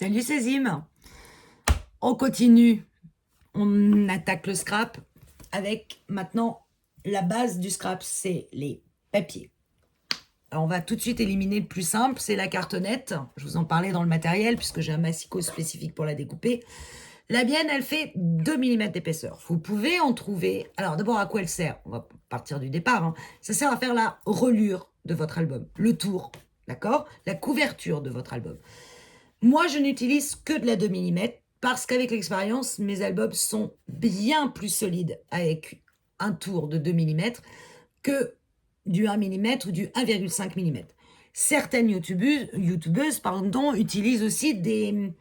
Salut Césime. On continue. On attaque le scrap avec maintenant la base du scrap, c'est les papiers. Alors on va tout de suite éliminer le plus simple, c'est la cartonnette. Je vous en parlais dans le matériel puisque j'ai un massicot spécifique pour la découper. La mienne, elle fait 2 mm d'épaisseur. Vous pouvez en trouver. Alors d'abord, à quoi elle sert? On va partir du départ. Ça sert à faire la reliure de votre album, le tour, d'accord? La couverture de votre album. Moi, je n'utilise que de la 2 mm parce qu'avec l'expérience, mes albums sont bien plus solides avec un tour de 2 mm que du 1 mm ou du 1,5 mm. Certaines youtubeuses utilisent aussi des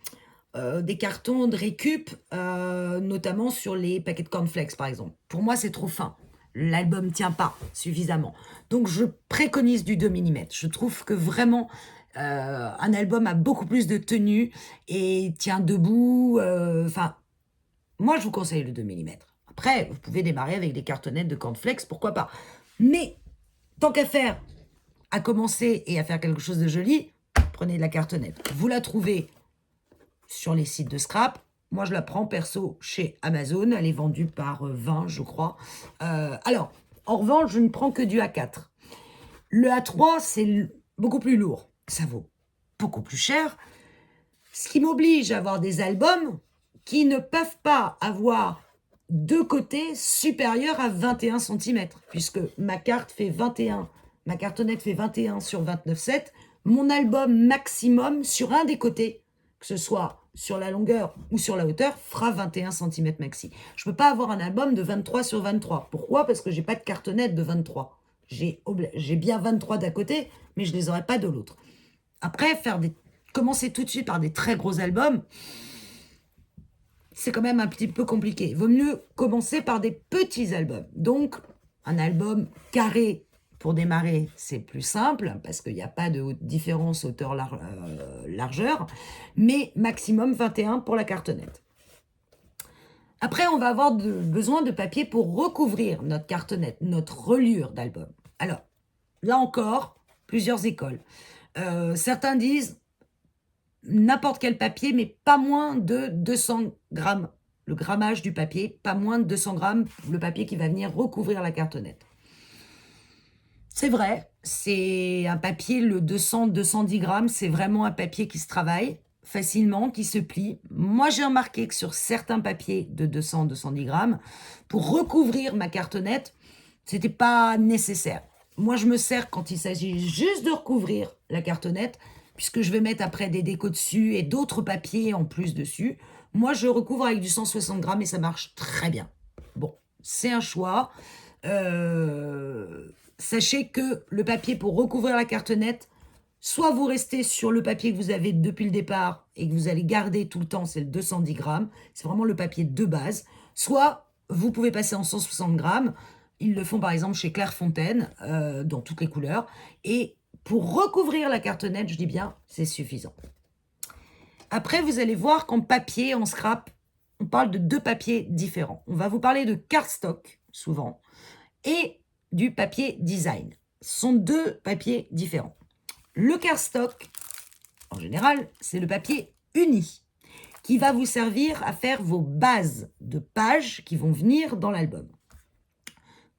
cartons de récup, notamment sur les paquets de cornflakes, par exemple. Pour moi, c'est trop fin. L'album ne tient pas suffisamment. Donc, je préconise du 2 mm. Je trouve que vraiment, un album a beaucoup plus de tenue et tient debout. Moi, je vous conseille le 2 mm. Après, vous pouvez démarrer avec des cartonnettes de cornflakes, pourquoi pas. Mais, tant qu'à faire, à commencer et à faire quelque chose de joli, prenez de la cartonnette. Vous la trouvez sur les sites de scrap. Moi, je la prends perso chez Amazon. Elle est vendue par 20, je crois. Alors, en revanche, je ne prends que du A4. Le A3, c'est beaucoup plus lourd. Ça vaut beaucoup plus cher. Ce qui m'oblige à avoir des albums qui ne peuvent pas avoir deux côtés supérieurs à 21 cm, puisque ma cartonnette fait 21 sur 29,7. Mon album maximum sur un des côtés, que ce soit sur la longueur ou sur la hauteur, fera 21 cm maxi. Je ne peux pas avoir un album de 23 sur 23. Pourquoi? Parce que je n'ai pas de cartonnette de 23. J'ai bien 23 d'un côté, mais je ne les aurai pas de l'autre. Après, commencer tout de suite par des très gros albums, c'est quand même un petit peu compliqué. Il vaut mieux commencer par des petits albums. Donc, un album carré pour démarrer, c'est plus simple parce qu'il n'y a pas de différence hauteur-largeur, mais maximum 21 pour la cartonnette. Après, on va avoir besoin de papier pour recouvrir notre cartonnette, notre reliure d'album. Alors, là encore, plusieurs écoles. Certains disent n'importe quel papier, mais pas moins de 200 grammes. Le grammage du papier, pas moins de 200 grammes, le papier qui va venir recouvrir la cartonnette. C'est vrai, c'est un papier, le 200-210 grammes, c'est vraiment un papier qui se travaille facilement, qui se plie. Moi, j'ai remarqué que sur certains papiers de 200-210 grammes, pour recouvrir ma cartonnette, c'était pas nécessaire. Moi, je me sers quand il s'agit juste de recouvrir la cartonnette, puisque je vais mettre après des décos dessus et d'autres papiers en plus dessus. Moi, je recouvre avec du 160 grammes et ça marche très bien. Bon, c'est un choix. Sachez que le papier pour recouvrir la cartonnette, soit vous restez sur le papier que vous avez depuis le départ et que vous allez garder tout le temps, c'est le 210 grammes. C'est vraiment le papier de base. Soit vous pouvez passer en 160 grammes. Ils le font par exemple chez Clairefontaine, dans toutes les couleurs. Et pour recouvrir la cartonnette, je dis bien, c'est suffisant. Après, vous allez voir qu'en papier, en scrap, on parle de deux papiers différents. On va vous parler de cardstock, souvent, et du papier design. Ce sont deux papiers différents. Le cardstock, en général, c'est le papier uni qui va vous servir à faire vos bases de pages qui vont venir dans l'album.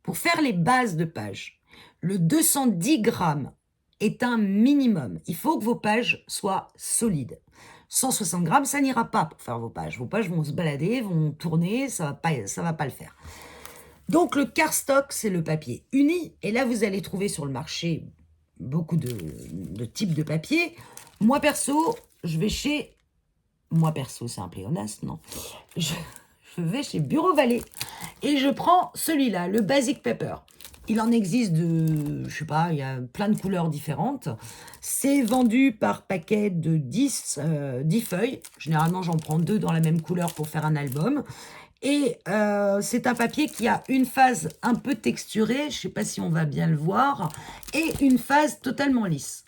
Pour faire les bases de pages, le 210 grammes est un minimum. Il faut que vos pages soient solides. 160 grammes, ça n'ira pas pour faire vos pages. Vos pages vont se balader, vont tourner, ça va pas le faire. Donc le cardstock, c'est le papier uni. Et là, vous allez trouver sur le marché beaucoup de types de papier. Moi, perso, je vais chez... Moi, perso, c'est un pléonasme, non. Je vais chez Bureau Vallée et je prends celui-là, le Basic Paper. Il en existe je sais pas, il y a plein de couleurs différentes. C'est vendu par paquet de 10 feuilles. Généralement, j'en prends 2 dans la même couleur pour faire un album. Et c'est un papier qui a une phase un peu texturée, je ne sais pas si on va bien le voir, et une phase totalement lisse.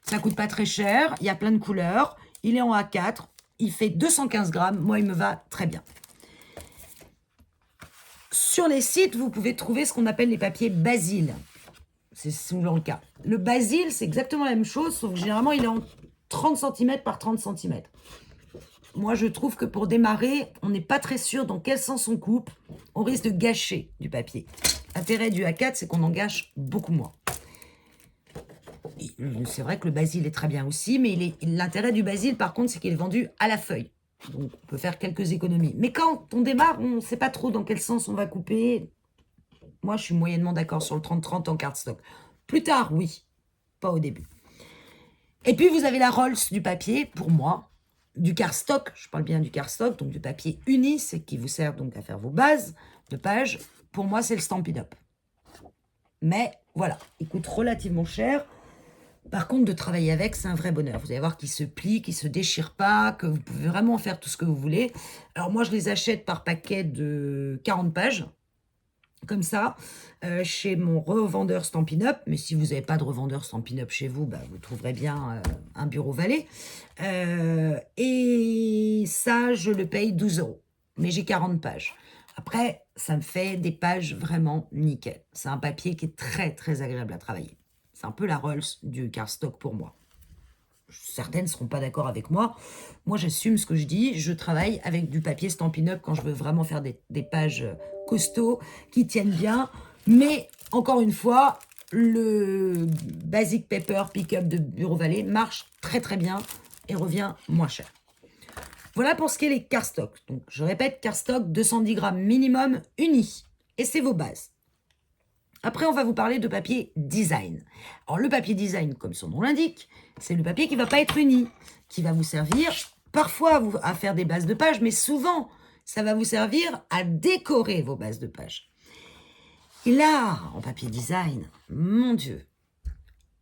Ça coûte pas très cher, il y a plein de couleurs, il est en A4, il fait 215 grammes, moi il me va très bien. Sur les sites, vous pouvez trouver ce qu'on appelle les papiers Basil. C'est souvent le cas. Le Basil, c'est exactement la même chose, sauf que généralement, il est en 30 cm par 30 cm. Moi, je trouve que pour démarrer, on n'est pas très sûr dans quel sens on coupe. On risque de gâcher du papier. L'intérêt du A4, c'est qu'on en gâche beaucoup moins. C'est vrai que le basil est très bien aussi, mais l'intérêt du basil, par contre, c'est qu'il est vendu à la feuille. Donc, on peut faire quelques économies. Mais quand on démarre, on ne sait pas trop dans quel sens on va couper. Moi, je suis moyennement d'accord sur le 30-30 en cardstock. Plus tard, oui. Pas au début. Et puis, vous avez la Rolls du papier, pour moi. Du cardstock, je parle bien du cardstock, donc du papier uni, c'est qui vous sert donc à faire vos bases de pages. Pour moi, c'est le Stampin' Up. Mais voilà, il coûte relativement cher. Par contre, de travailler avec, c'est un vrai bonheur. Vous allez voir qu'il se plie, qu'il ne se déchire pas, que vous pouvez vraiment faire tout ce que vous voulez. Alors moi, je les achète par paquet de 40 pages, comme ça, chez mon revendeur Stampin' Up. Mais si vous n'avez pas de revendeur Stampin' Up chez vous, bah, vous trouverez bien un bureau valet. Et ça, je le paye 12 €. Mais j'ai 40 pages. Après, ça me fait des pages vraiment nickel. C'est un papier qui est très, très agréable à travailler. C'est un peu la Rolls du cardstock pour moi. Certaines ne seront pas d'accord avec moi. Moi, j'assume ce que je dis. Je travaille avec du papier Stampin' Up quand je veux vraiment faire des pages costauds qui tiennent bien. Mais, encore une fois, le Basic Paper Pick-up de Bureau Valet marche très très bien et revient moins cher. Voilà pour ce qui est les cardstock. Donc, je répète, cardstock 210 grammes minimum uni. Et c'est vos bases. Après, on va vous parler de papier design. Alors, le papier design, comme son nom l'indique, c'est le papier qui ne va pas être uni, qui va vous servir parfois à faire des bases de pages, mais souvent, ça va vous servir à décorer vos bases de pages. Et là, en papier design, mon Dieu,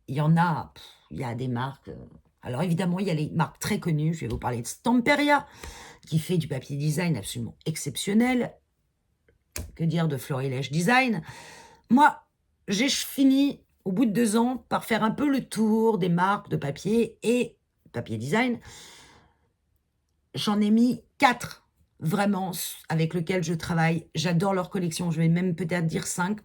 il y en a, il y a des marques. Alors, évidemment, il y a les marques très connues. Je vais vous parler de Stamperia, qui fait du papier design absolument exceptionnel. Que dire de Florilège Design? Moi, j'ai fini, au bout de 2 ans, par faire un peu le tour des marques de papier et papier design. J'en ai mis 4, vraiment, avec lesquels je travaille. J'adore leur collection. Je vais même peut-être dire 5,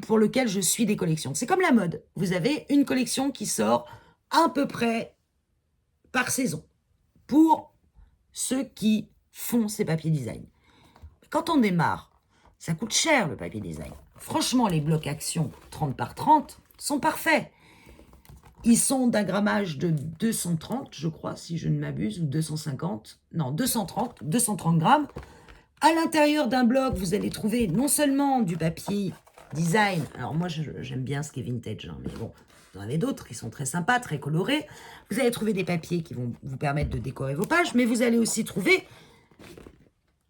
pour lesquels je suis des collections. C'est comme la mode. Vous avez une collection qui sort à peu près par saison pour ceux qui font ces papiers design. Quand on démarre, ça coûte cher le papier design. Franchement, les blocs action 30 par 30 sont parfaits. Ils sont d'un grammage de 230, je crois, si je ne m'abuse, ou 250. Non, 230 grammes. À l'intérieur d'un bloc, vous allez trouver non seulement du papier design. Alors moi, j'aime bien ce qui est vintage, hein, mais bon, vous en avez d'autres qui sont très sympas, très colorés. Vous allez trouver des papiers qui vont vous permettre de décorer vos pages, mais vous allez aussi trouver,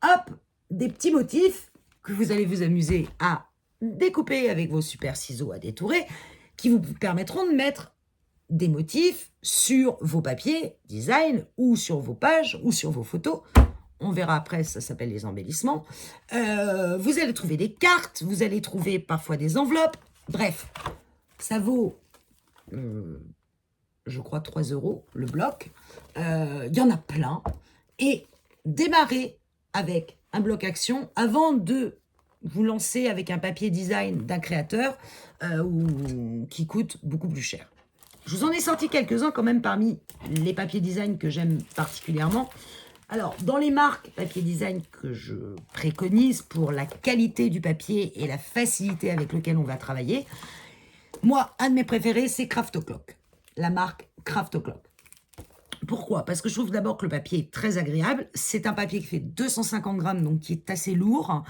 hop, des petits motifs que vous allez vous amuser à découper avec vos super ciseaux à détourer, qui vous permettront de mettre des motifs sur vos papiers design ou sur vos pages ou sur vos photos. On verra après, ça s'appelle les embellissements. Vous allez trouver des cartes, vous allez trouver parfois des enveloppes. Bref, ça vaut, je crois, 3 € le bloc. Il y en a plein. Et démarrez avec un bloc action avant de vous lancer avec un papier design d'un créateur qui coûte beaucoup plus cher. Je vous en ai sorti quelques-uns quand même parmi les papiers design que j'aime particulièrement. Alors, dans les marques papier design que je préconise pour la qualité du papier et la facilité avec laquelle on va travailler, moi, un de mes préférés, c'est Craft O'Clock, la marque Craft O'Clock. Pourquoi? Parce que je trouve d'abord que le papier est très agréable. C'est un papier qui fait 250 grammes, donc qui est assez lourd.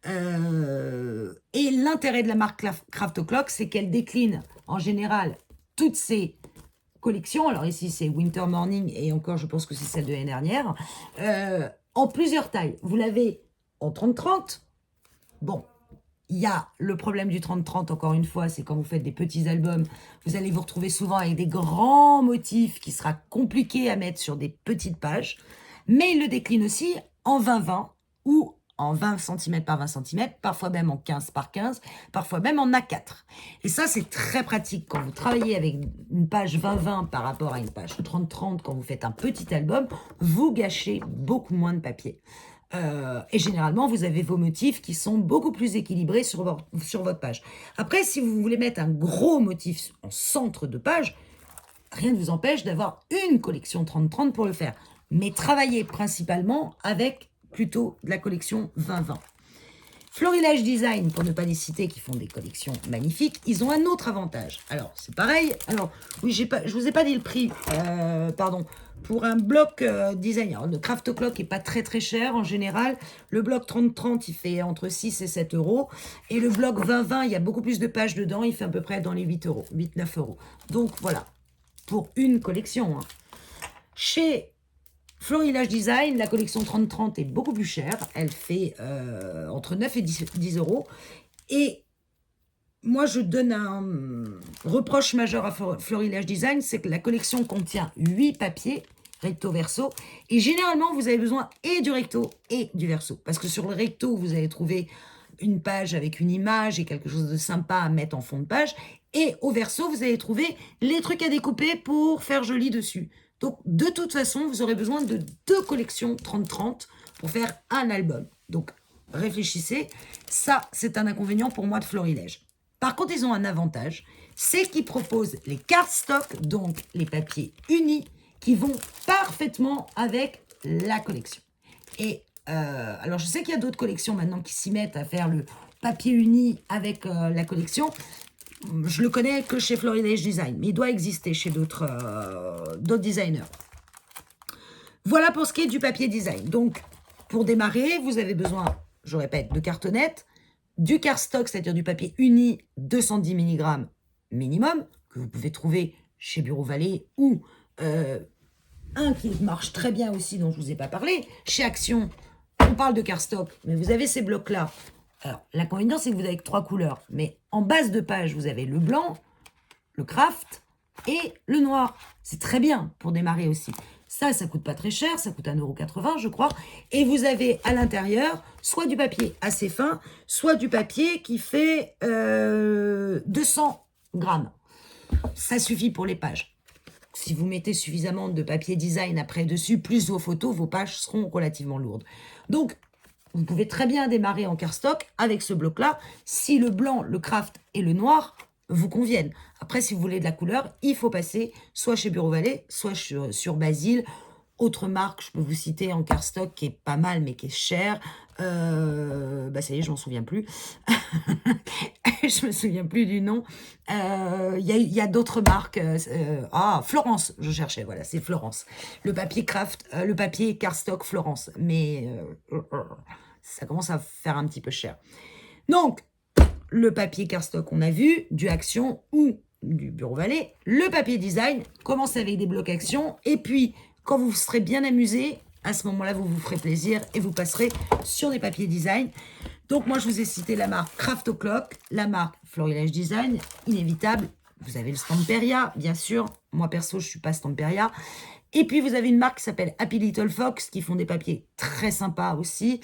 Et l'intérêt de la marque Craft O'Clock, c'est qu'elle décline en général toutes ses collections. Alors ici, c'est Winter Morning, et encore, je pense que c'est celle de l'année dernière, en plusieurs tailles. Vous l'avez en 30-30. Bon, il y a le problème du 30-30, encore une fois, c'est quand vous faites des petits albums, vous allez vous retrouver souvent avec des grands motifs qui sera compliqué à mettre sur des petites pages. Mais il le décline aussi en 20-20 ou en 20 cm par 20 cm, parfois même en 15 par 15, parfois même en A4. Et ça, c'est très pratique quand vous travaillez avec une page 20-20 par rapport à une page 30-30. Quand vous faites un petit album, vous gâchez beaucoup moins de papier. Et généralement, vous avez vos motifs qui sont beaucoup plus équilibrés sur votre page. Après, si vous voulez mettre un gros motif en centre de page, rien ne vous empêche d'avoir une collection 30-30 pour le faire. Mais travaillez principalement avec plutôt de la collection 20-20. Florilège Design, pour ne pas les citer, qui font des collections magnifiques, ils ont un autre avantage. Alors, c'est pareil. Alors, oui, je ne vous ai pas dit le prix. Pardon. Pour un bloc design, alors, le Craft Clock n'est pas très très cher en général. Le bloc 30-30, il fait entre 6 et 7 euros. Et le bloc 20-20, il y a beaucoup plus de pages dedans. Il fait à peu près dans les 8 euros, 8-9 euros. Donc, voilà. Pour une collection. Hein. Chez Florilège Design, la collection 30-30 est beaucoup plus chère. Elle fait entre 9 et 10 euros. Et moi, je donne un reproche majeur à Florilège Design, c'est que la collection contient 8 papiers, recto verso. Et généralement, vous avez besoin et du recto et du verso. Parce que sur le recto, vous allez trouver une page avec une image et quelque chose de sympa à mettre en fond de page. Et au verso, vous allez trouver les trucs à découper pour faire joli dessus. Donc, de toute façon, vous aurez besoin de 2 collections 30-30 pour faire un album. Donc, réfléchissez. Ça, c'est un inconvénient pour moi de Florilège. Par contre, ils ont un avantage, c'est qu'ils proposent les cardstock, donc les papiers unis, qui vont parfaitement avec la collection. Et alors, je sais qu'il y a d'autres collections maintenant qui s'y mettent à faire le papier uni avec la collection. Je le connais que chez Florilège Design, mais il doit exister chez d'autres designers. Voilà pour ce qui est du papier design. Donc, pour démarrer, vous avez besoin, je répète, de cartonnettes, du cardstock, c'est-à-dire du papier uni 210 mg minimum, que vous pouvez trouver chez Bureau Vallée, ou un qui marche très bien aussi, dont je ne vous ai pas parlé, chez Action. On parle de cardstock, mais vous avez ces blocs-là. Alors, l'inconvénient, c'est que vous avez que 3 couleurs. Mais en base de page, vous avez le blanc, le craft et le noir. C'est très bien pour démarrer aussi. Ça coûte pas très cher. Ça coûte 1,80 €, je crois. Et vous avez à l'intérieur soit du papier assez fin, soit du papier qui fait 200 grammes. Ça suffit pour les pages. Si vous mettez suffisamment de papier design après dessus, plus vos photos, vos pages seront relativement lourdes. Donc, vous pouvez très bien démarrer en cardstock avec ce bloc-là, si le blanc, le craft et le noir vous conviennent. Après, si vous voulez de la couleur, il faut passer soit chez Bureau Vallée, soit sur Basile. Autre marque, je peux vous citer en cardstock qui est pas mal, mais qui est cher. Ça y est, je m'en souviens plus. Je me souviens plus du nom. Il y a d'autres marques. Florence, je cherchais. Voilà, c'est Florence. Le papier craft, le papier cardstock Florence. Mais ça commence à faire un petit peu cher. Donc, le papier cardstock, on a vu, du Action ou du Bureau Vallée. Le papier design, commence avec des blocs Action. Et puis, quand vous serez bien amusé, à ce moment-là, vous vous ferez plaisir et vous passerez sur des papiers design. Donc, moi, je vous ai cité la marque Craft Clock, la marque Florilège Design, inévitable. Vous avez le Stamperia, bien sûr. Moi, perso, je ne suis pas Stamperia. Et puis, vous avez une marque qui s'appelle Happy Little Fox, qui font des papiers très sympas aussi.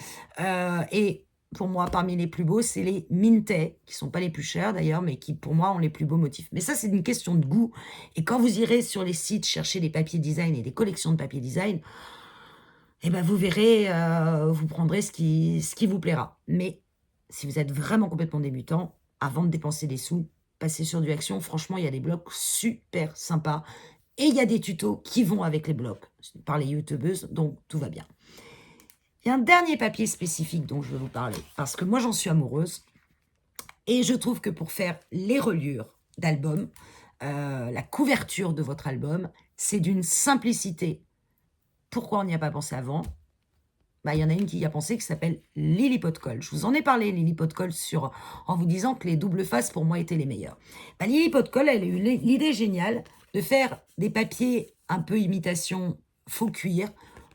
Et pour moi, parmi les plus beaux, c'est les Mintet, qui ne sont pas les plus chers d'ailleurs, mais qui, pour moi, ont les plus beaux motifs. Mais ça, c'est une question de goût. Et quand vous irez sur les sites chercher des papiers design et des collections de papiers design, eh ben, vous verrez, vous prendrez ce qui vous plaira. Mais si vous êtes vraiment complètement débutant, avant de dépenser des sous, passez sur du Action. Franchement, il y a des blocs super sympas. Et il y a des tutos qui vont avec les blocs par les youtubeuses, donc tout va bien. Il y a un dernier papier spécifique dont je vais vous parler, parce que moi, j'en suis amoureuse. Et je trouve que pour faire les reliures d'album, la couverture de votre album, c'est d'une simplicité. Pourquoi on n'y a pas pensé avant ? Il y en a une qui y a pensé qui s'appelle Lily Pot Coll. Je vous en ai parlé, Lily Pot Coll, en vous disant que les doubles faces, pour moi, étaient les meilleures. Lily Pot Coll, elle a eu l'idée géniale de faire des papiers un peu imitation faux cuir,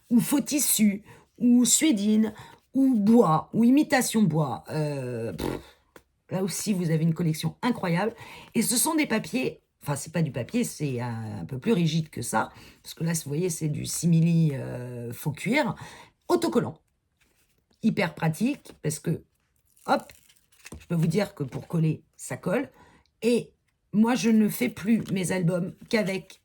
ou faux tissu, ou suédine, ou bois, ou imitation bois. Là aussi, vous avez une collection incroyable. Et ce sont des papiers... Enfin, c'est pas du papier, c'est un peu plus rigide que ça. Parce que là, vous voyez, c'est du simili faux cuir. Autocollant. Hyper pratique, parce que, hop, je peux vous dire que pour coller, ça colle. Et moi, je ne fais plus mes albums qu'avec,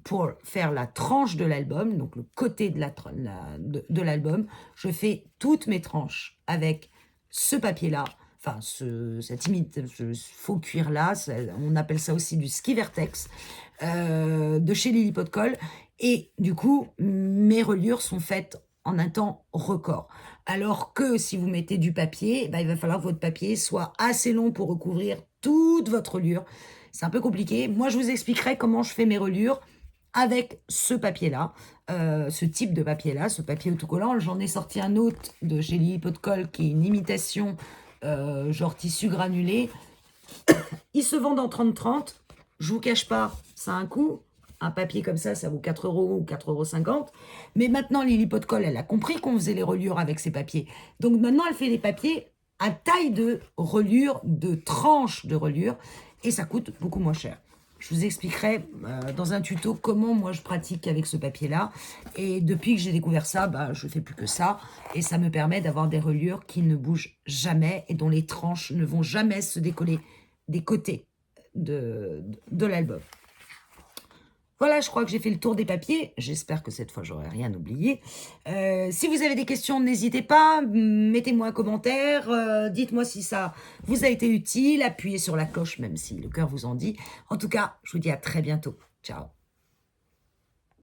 pour faire la tranche de l'album, donc le côté de l'album, je fais toutes mes tranches avec ce papier-là. enfin ce faux cuir-là, on appelle ça aussi du ski vertex, de chez Lily Pot de Colle. Et du coup, mes reliures sont faites en un temps record. Alors que si vous mettez du papier, il va falloir que votre papier soit assez long pour recouvrir toute votre reliure. C'est un peu compliqué. Moi, je vous expliquerai comment je fais mes reliures avec ce papier-là, ce type de papier-là, ce papier autocollant. J'en ai sorti un autre de chez Lily Pot de Colle qui est une imitation, genre tissu granulé. Ils se vendent en 30-30. Je vous cache pas, ça a un coût. Un papier comme ça vaut 4 euros ou 4,50 €. Mais maintenant, Lily Pot de Colle, elle a compris qu'on faisait les reliures avec ces papiers. Donc maintenant, elle fait des papiers à taille de reliure, de tranche de reliure. Et ça coûte beaucoup moins cher. Je vous expliquerai dans un tuto comment moi je pratique avec ce papier-là. Et depuis que j'ai découvert ça, je ne fais plus que ça. Et ça me permet d'avoir des reliures qui ne bougent jamais et dont les tranches ne vont jamais se décoller des côtés de l'album. Voilà, je crois que j'ai fait le tour des papiers. J'espère que cette fois, j'aurai rien oublié. Si vous avez des questions, n'hésitez pas. Mettez-moi un commentaire. Dites-moi si ça vous a été utile. Appuyez sur la cloche, même si le cœur vous en dit. En tout cas, je vous dis à très bientôt. Ciao.